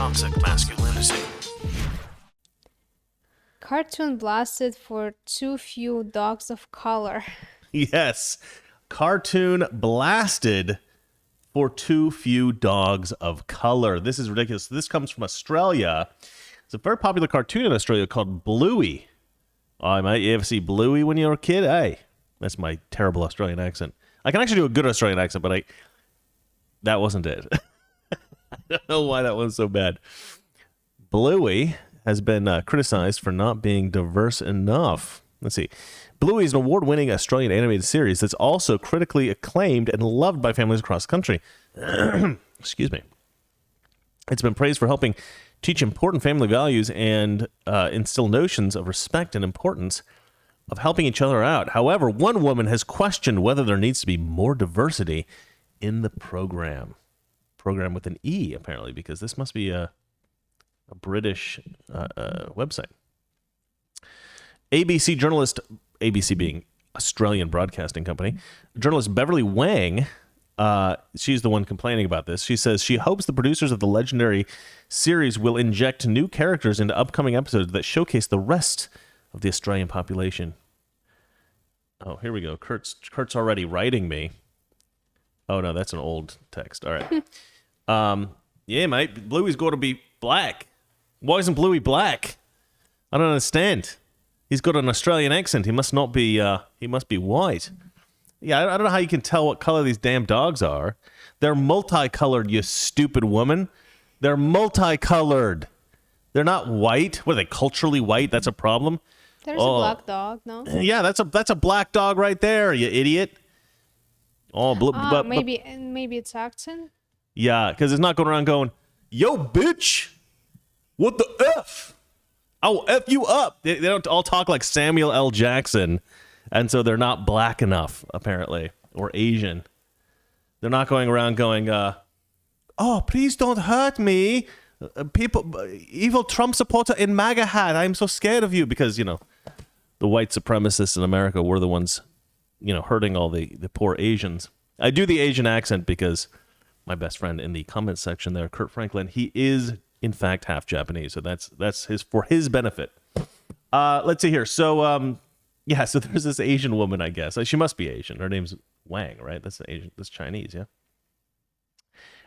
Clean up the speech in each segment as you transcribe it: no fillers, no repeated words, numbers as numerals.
toxic masculinity. Cartoon blasted for too few dogs of color. Yes. Cartoon blasted for too few dogs of color. This is ridiculous. This comes from Australia. It's a very popular cartoon in Australia called Bluey. Oh, might you ever see Bluey when you were a kid? Hey, that's my terrible Australian accent. I can actually do a good Australian accent, but that wasn't it. I don't know why that one's so bad. Bluey has been criticized for not being diverse enough. Let's see. Bluey is an award-winning Australian animated series that's also critically acclaimed and loved by families across the country. Excuse me. It's been praised for helping teach important family values and instill notions of respect and importance of helping each other out. However, one woman has questioned whether there needs to be more diversity in the program. Program with an E, apparently, because this must be a British website. ABC journalist, ABC being Australian Broadcasting Company, journalist Beverly Wang, she's the one complaining about this. She says she hopes the producers of the legendary series will inject new characters into upcoming episodes that showcase the rest of the Australian population. Oh, here we go. Kurt's already writing me. Oh, no, that's an old text. All right. Yeah, mate, Bluey's got to be black. Why isn't Bluey black? I don't understand. He's got an Australian accent. He must not be, he must be white. Yeah, I don't know how you can tell what color these damn dogs are. They're multicolored, you stupid woman. They're multicolored. They're not white. What are they, culturally white? That's a problem? There's a black dog, no? Yeah, that's a black dog right there, you idiot. Oh, maybe it's accent. Yeah, because it's not going around going, yo, bitch, what the F? I'll F you up. They don't all talk like Samuel L. Jackson, and so they're not black enough, apparently, or Asian. They're not going around going, oh, please don't hurt me. Evil Trump supporter in MAGA hat. I'm so scared of you. Because, the white supremacists in America were the ones, hurting all the poor Asians. I do the Asian accent because my best friend in the comments section there, Kurt Franklin, he is in fact half Japanese, so that's for his benefit. Let's see here. So so there's this Asian woman, I guess. She must be Asian. Her name's Wang, right? That's Asian. That's Chinese, yeah.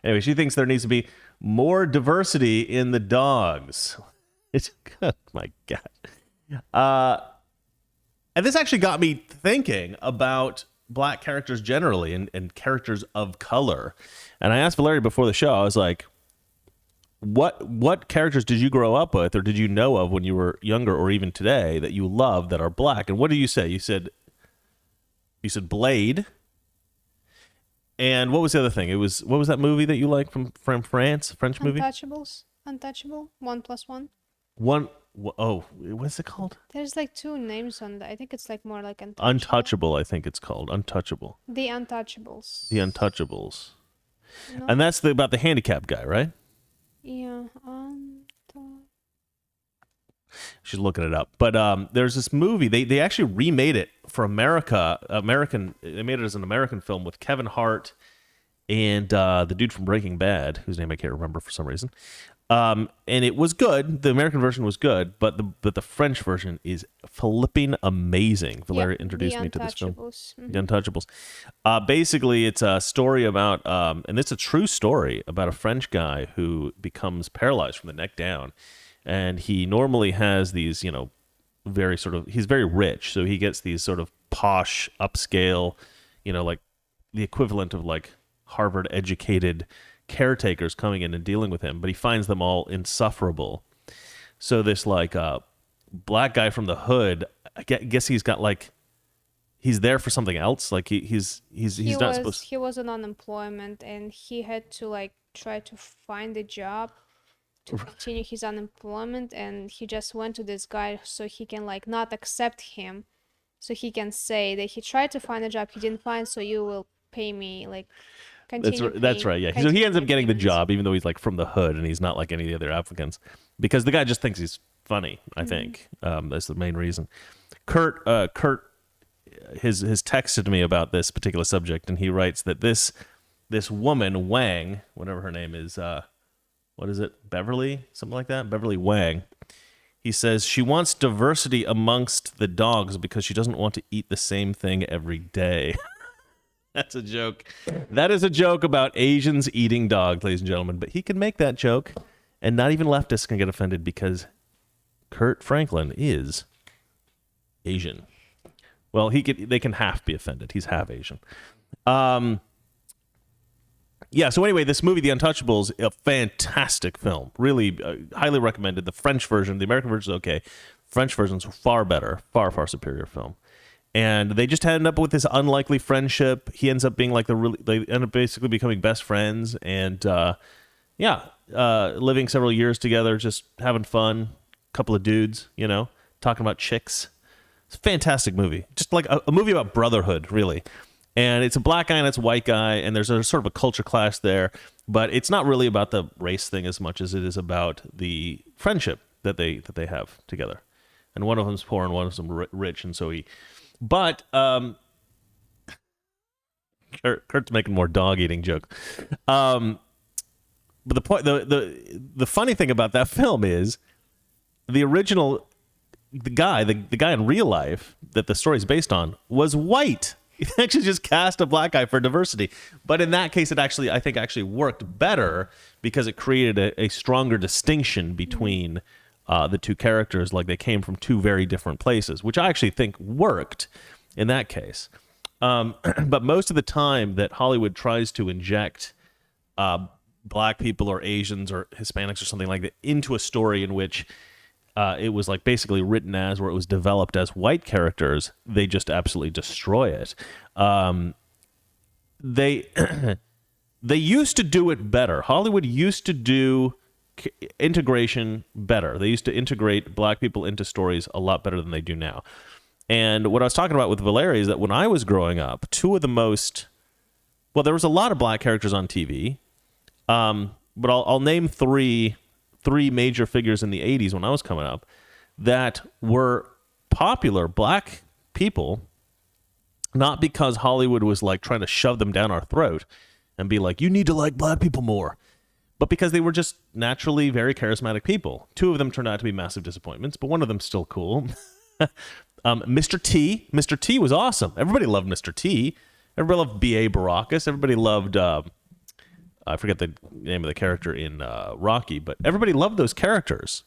Anyway, she thinks there needs to be more diversity in the dogs. It's oh my God. And this actually got me thinking about black characters generally and characters of color. And I asked Valeria before the show, I was like, what characters did you grow up with or did you know of when you were younger or even today that you love that are black? And what did you say? You said Blade. And what was the other thing? What was that movie that you like from France? French movie? Untouchable. 1+1. Oh, what's it called? There's like two names on that. I think it's like more like Untouchable, I think it's called. Untouchable. The Untouchables. The Untouchables. No. And that's about the handicapped guy, right? Yeah. She's looking it up. But there's this movie. They actually remade it for America. They made it as an American film with Kevin Hart and the dude from Breaking Bad, whose name I can't remember for some reason. And it was good. The American version was good, but the French version is flipping amazing. Valeria introduced me to this film. Mm-hmm. The Untouchables. Basically, it's a story about, and it's a true story about a French guy who becomes paralyzed from the neck down. And he normally has these, he's very rich. So he gets these sort of posh, upscale, like the equivalent of like Harvard educated caretakers coming in and dealing with him, but he finds them all insufferable. So this like black guy from the hood, I guess he's got like he's there for something else. Like he's not supposed. He was on unemployment and he had to like try to find a job to continue his unemployment, and he just went to this guy so he can like not accept him, so he can say that he tried to find a job he didn't find, so you will pay me like. That's right, yeah. So he ends up getting the job, even though he's like from the hood and he's not like any of the other applicants, because the guy just thinks he's funny. I think that's the main reason. Kurt has texted me about this particular subject, and he writes that this woman Wang, whatever her name is, what is it? Beverly, something like that. Beverly Wang. He says she wants diversity amongst the dogs because she doesn't want to eat the same thing every day. That's a joke. That is a joke about Asians eating dogs, ladies and gentlemen. But he can make that joke, and not even leftists can get offended because Kurt Franklin is Asian. Well, they can half be offended. He's half Asian. Yeah, so anyway, this movie, The Untouchables, a fantastic film. Really highly recommended. The French version, the American version is okay. French version's far better, far, far superior film. And they just end up with this unlikely friendship. He ends up being like they end up basically becoming best friends. And living several years together, just having fun. Couple of dudes, talking about chicks. It's a fantastic movie. Just like a movie about brotherhood, really. And it's a black guy and it's a white guy, and there's a sort of a culture clash there. But it's not really about the race thing as much as it is about the friendship that they have together. And one of them's poor and one of them's rich, and so he. But Kurt's making more dog eating jokes. But the point, the funny thing about that film is the original, the guy in real life that the story is based on was white. He actually just cast a black guy for diversity. But in that case, I think actually worked better because it created a stronger distinction between the two characters. Like they came from two very different places, which I actually think worked in that case. But most of the time that Hollywood tries to inject black people or Asians or Hispanics or something like that into a story in which it was like basically written as, or it was developed as white characters, they just absolutely destroy it. They used to do it better. Hollywood used to do integration better. They used to integrate black people into stories a lot better than they do now. And what I was talking about with Valeria is that when I was growing up, there was a lot of black characters on TV, but I'll name three major figures in the 80s when I was coming up that were popular black people, not because Hollywood was like trying to shove them down our throat and be like, you need to like black people more, but because they were just naturally very charismatic people. Two of them turned out to be massive disappointments, but one of them's still cool. Mr. T. Mr. T was awesome. Everybody loved Mr. T. Everybody loved B.A. Baracus. Everybody loved... I forget the name of the character in Rocky, but everybody loved those characters.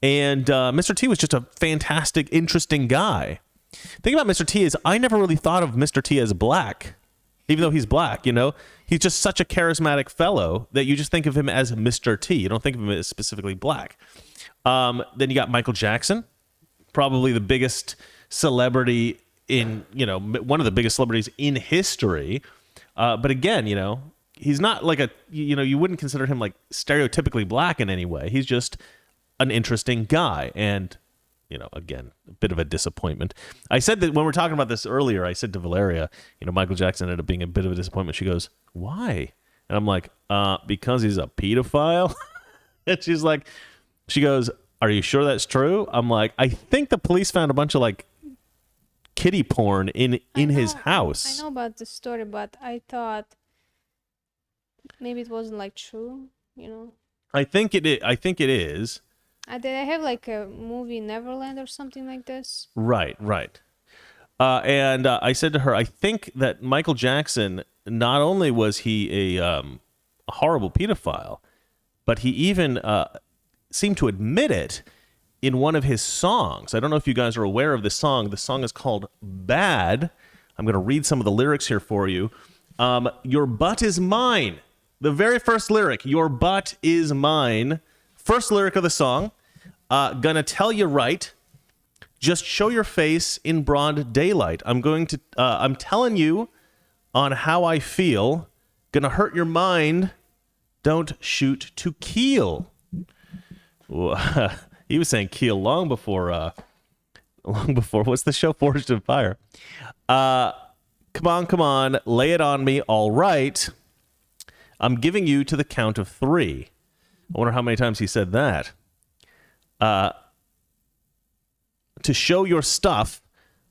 And Mr. T was just a fantastic, interesting guy. The thing about Mr. T is I never really thought of Mr. T as black, even though he's black, He's just such a charismatic fellow that you just think of him as Mr. T. You don't think of him as specifically black. Then you got Michael Jackson, probably the biggest celebrity one of the biggest celebrities in history. But again, he's not like you wouldn't consider him like stereotypically black in any way. He's just an interesting guy. And, again, a bit of a disappointment. I said that when we were talking about this earlier, I said to Valeria, Michael Jackson ended up being a bit of a disappointment. She goes, why? And I'm like, because he's a pedophile. And she goes, are you sure that's true? I'm like, I think the police found a bunch of like kiddie porn in his house. I know about the story, but I thought maybe it wasn't like true, I think it is. Did I have like a movie Neverland or something like this? Right. And I said to her, I think that Michael Jackson, not only was he a horrible pedophile, but he even seemed to admit it in one of his songs. I don't know if you guys are aware of this song. The song is called Bad. I'm going to read some of the lyrics here for you. Your butt is mine. The very first lyric, your butt is mine. First lyric of the song, gonna tell you right. Just show your face in broad daylight. I'm telling you on how I feel. Gonna hurt your mind. Don't shoot to kill. He was saying kill long before, what's the show? Forged in Fire. Come on, lay it on me, all right. I'm giving you to the count of 3. I wonder how many times he said that. To show your stuff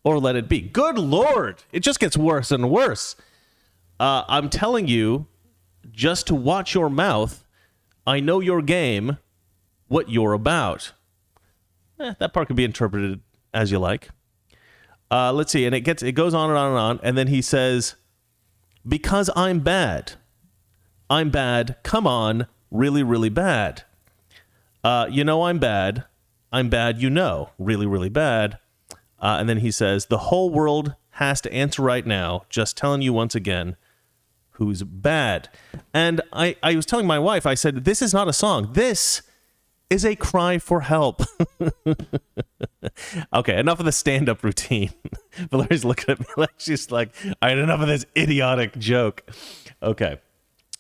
or let it be. Good Lord, it just gets worse and worse. I'm telling you just to watch your mouth. I know your game, what you're about. That part could be interpreted as you like. Let's see, and it goes on and on and on, and then he says, because I'm bad. I'm bad. Come on, really, really bad. You know I'm bad. I'm bad, you know. Really, really bad. And then he says, the whole world has to answer right now. Just telling you once again who's bad. And I was telling my wife, I said, this is not a song. This is a cry for help. Okay, enough of the stand-up routine. Valeria's looking at me like she's like, all right, enough of this idiotic joke. Okay.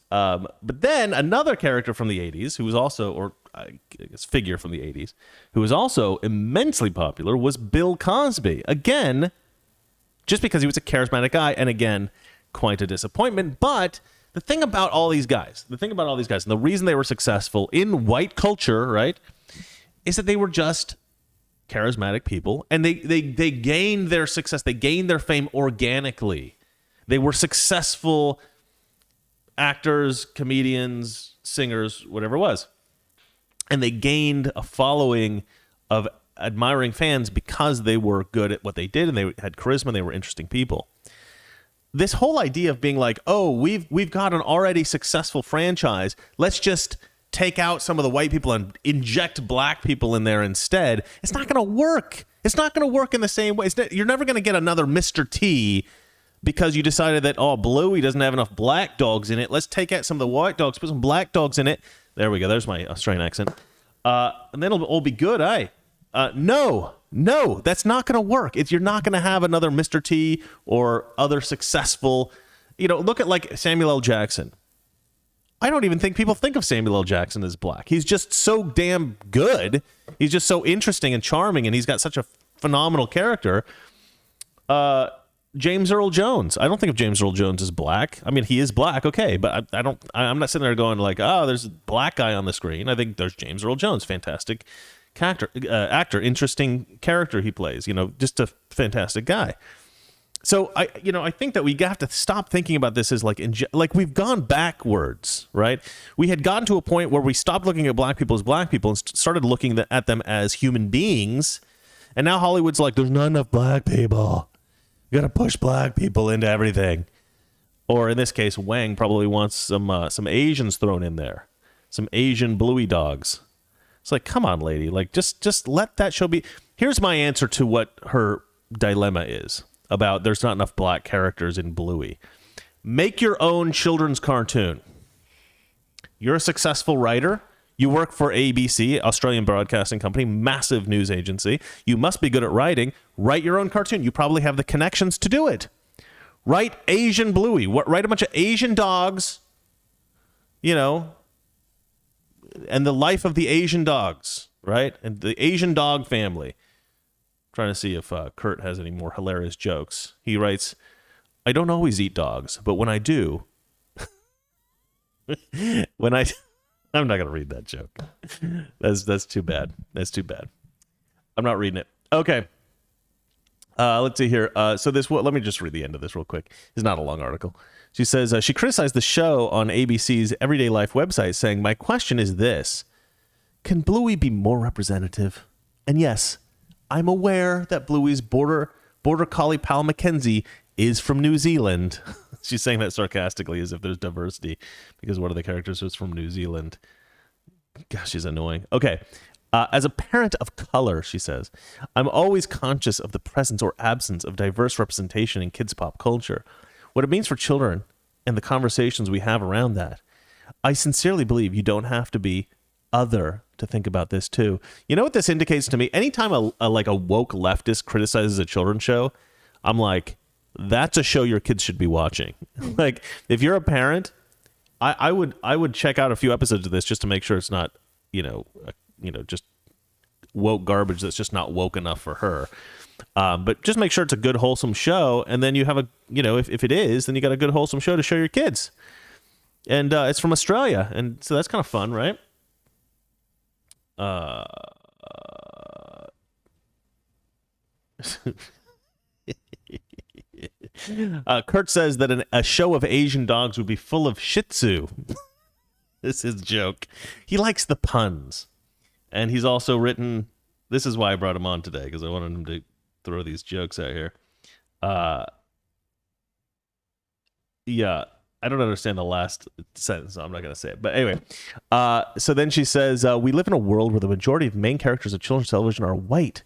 But then another character from the 80s who was also, or I guess figure from the 80s, who was also immensely popular was Bill Cosby. Again, just because he was a charismatic guy, and again, quite a disappointment. But the thing about all these guys, and the reason they were successful in white culture, right, is that they were just charismatic people, and they gained their success, they gained their fame organically. They were successful actors, comedians, singers, whatever it was. And they gained a following of admiring fans because they were good at what they did, and they had charisma, and they were interesting people. This whole idea of being like, oh, we've got an already successful franchise, let's just take out some of the white people and inject black people in there instead. It's not going to work. It's not going to work in the same way. You're never going to get another Mr. T because you decided that, oh, Bluey doesn't have enough black dogs in it. Let's take out some of the white dogs, put some black dogs in it. There we go. There's my Australian accent. And then it'll all be good, eh? No, that's not going to work. You're not going to have another Mr. T or other successful, look at like Samuel L. Jackson. I don't even think people think of Samuel L. Jackson as black. He's just so damn good. He's just so interesting and charming, and he's got such a phenomenal character. James Earl Jones. I don't think of James Earl Jones as black. I mean, he is black, okay, but I'm not sitting there going like, oh, there's a black guy on the screen. I think there's James Earl Jones, fantastic actor, interesting character he plays. Just a fantastic guy. So I think that we have to stop thinking about this as like we've gone backwards, right? We had gotten to a point where we stopped looking at black people as black people and started looking at them as human beings, and now Hollywood's like, there's not enough black people. You got to push black people into everything. Or in this case, Wang probably wants some Asians thrown in there, some Asian Bluey dogs. It's like, come on, lady, like just let that show be. Here's my answer to what her dilemma is about there's not enough black characters in Bluey. Make your own children's cartoon. You're a successful writer. You work for ABC, Australian Broadcasting Company, massive news agency. You must be good at writing. Write your own cartoon. You probably have the connections to do it. Write Asian Bluey. Write a bunch of Asian dogs, and the life of the Asian dogs, right? And the Asian dog family. Trying to see if Kurt has any more hilarious jokes. He writes, I don't always eat dogs, but when I do, I'm not going to read that joke. That's too bad. That's too bad. I'm not reading it. Okay. Let's see here. Let me just read the end of this real quick. It's not a long article. She says, she criticized the show on ABC's Everyday Life website, saying, my question is this. Can Bluey be more representative? And yes, I'm aware that Bluey's border collie pal Mackenzie is from New Zealand. She's saying that sarcastically as if there's diversity because one of the characters was from New Zealand. Gosh, she's annoying. Okay. As a parent of color, she says, I'm always conscious of the presence or absence of diverse representation in kids' pop culture, what it means for children, and the conversations we have around that. I sincerely believe you don't have to be other to think about this too. You know what this indicates to me? Anytime a woke leftist criticizes a children's show, I'm like, that's a show your kids should be watching. Like, if you're a parent, I would check out a few episodes of this just to make sure it's not, just woke garbage that's just not woke enough for her. But just make sure it's a good, wholesome show. And then you have if it is, then you got a good, wholesome show to show your kids. And it's from Australia. And so that's kind of fun, right? Kurt says that a show of Asian dogs would be full of Shih Tzu. This is a joke. He likes the puns. And he's also written, this is why I brought him on today, because I wanted him to throw these jokes out here. Yeah, I don't understand the last sentence, so I'm not going to say it. But anyway, so then she says, we live in a world where the majority of main characters of children's television are white,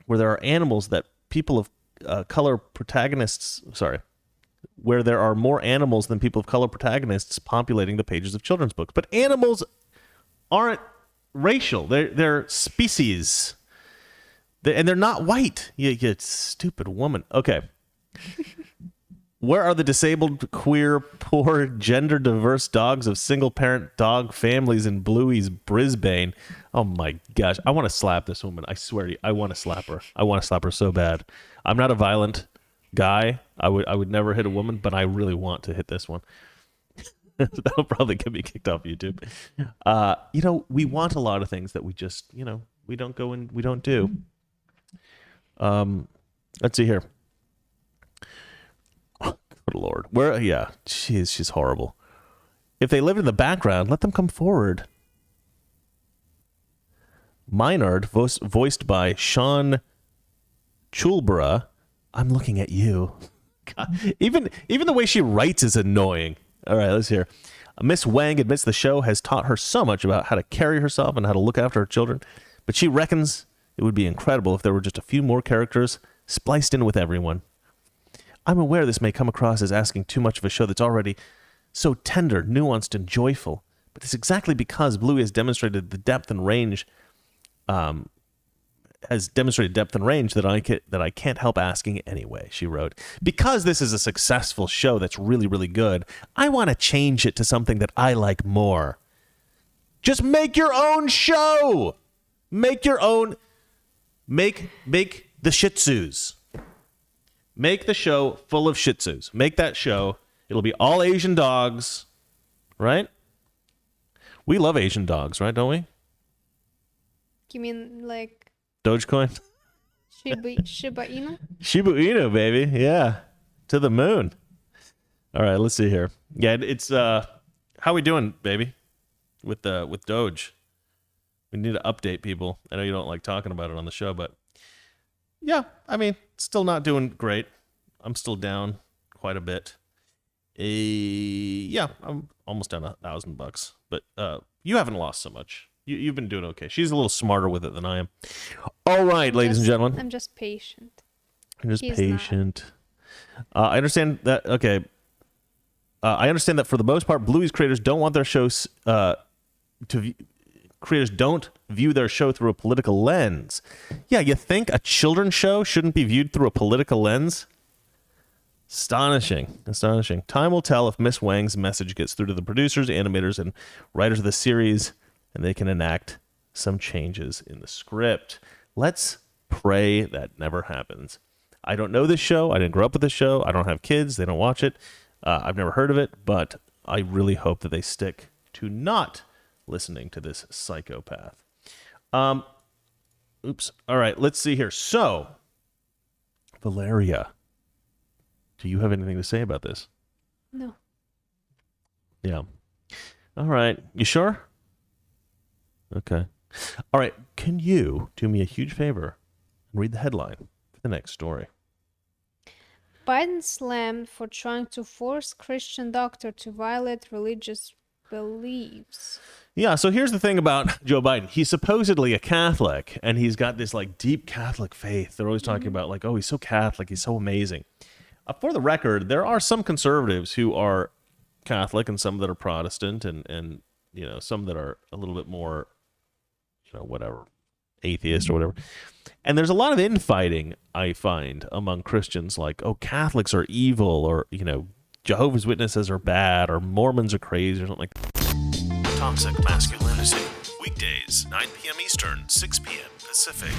where there are animals that people of color protagonists, where there are more animals than people of color protagonists populating the pages of children's books. But animals aren't racial. They're species. And they're not white. You stupid woman. Okay. Where are the disabled, queer, poor, gender-diverse dogs of single-parent dog families in Bluey's Brisbane? Oh, my gosh. I want to slap this woman. I swear to you, I want to slap her. I want to slap her so bad. I'm not a violent guy. I would never hit a woman, but I really want to hit this one. That'll probably get me kicked off YouTube. We want a lot of things that we just, we don't go and we don't do. Let's see here. Good Lord. She's horrible. If they live in the background, let them come forward. Maynard, voiced by Sean Chulborough. I'm looking at you. God, even the way she writes is annoying. All right, let's hear. Miss Wang admits the show has taught her so much about how to carry herself and how to look after her children, but she reckons it would be incredible if there were just a few more characters spliced in with everyone. I'm aware this may come across as asking too much of a show that's already so tender, nuanced, and joyful, but it's exactly because Bluey has demonstrated depth and range that I can't help asking anyway, she wrote. Because this is a successful show that's really, really good, I want to change it to something that I like more. Just make your own show. Make your own. Make the Shih Tzus. Make the show full of Shih Tzus. Make that show. It'll be all Asian dogs, right? We love Asian dogs, right? Don't we? You mean like Dogecoin? Shiba Inu? Shiba Inu, baby. Yeah. To the moon. All right, let's see here. Yeah, it's how we doing, baby? With Doge. We need to update people. I know you don't like talking about it on the show, but yeah, I mean, still not doing great. I'm still down quite a bit. Yeah, I'm almost down $1,000, but you haven't lost so much. You've been doing okay. She's a little smarter with it than I am. All right, ladies and gentlemen. I'm just patient. He's patient. I understand that. Okay. I understand that for the most part, Bluey's creators don't want their shows creators don't view their show through a political lens. Yeah, you think a children's show shouldn't be viewed through a political lens? Astonishing. Time will tell if Miss Wang's message gets through to the producers, animators, and writers of the series, and they can enact some changes in the script. Let's pray that never happens. I don't know this show. I didn't grow up with this show. I don't have kids. They don't watch it. I've never heard of it, but I really hope that they stick to not listening to this psychopath. Oops. All right, let's see here. So, Valeria, do you have anything to say about this? No. Yeah. All right. You sure? Okay. All right. Can you do me a huge favor and read the headline for the next story? Biden slammed for trying to force Christian doctor to violate religious beliefs. Yeah, so here's the thing about Joe Biden. He's supposedly a Catholic, and he's got this like deep Catholic faith. They're always talking about like, oh, he's so Catholic, he's so amazing. For the record, there are some conservatives who are Catholic and some that are Protestant and some that are a little bit more, whatever, atheist or whatever. And there's a lot of infighting, I find, among Christians, like, oh, Catholics are evil, or, Jehovah's Witnesses are bad, or Mormons are crazy, or something like that. Toxic Masculinity. Weekdays, 9 p.m. Eastern, 6 p.m. Pacific.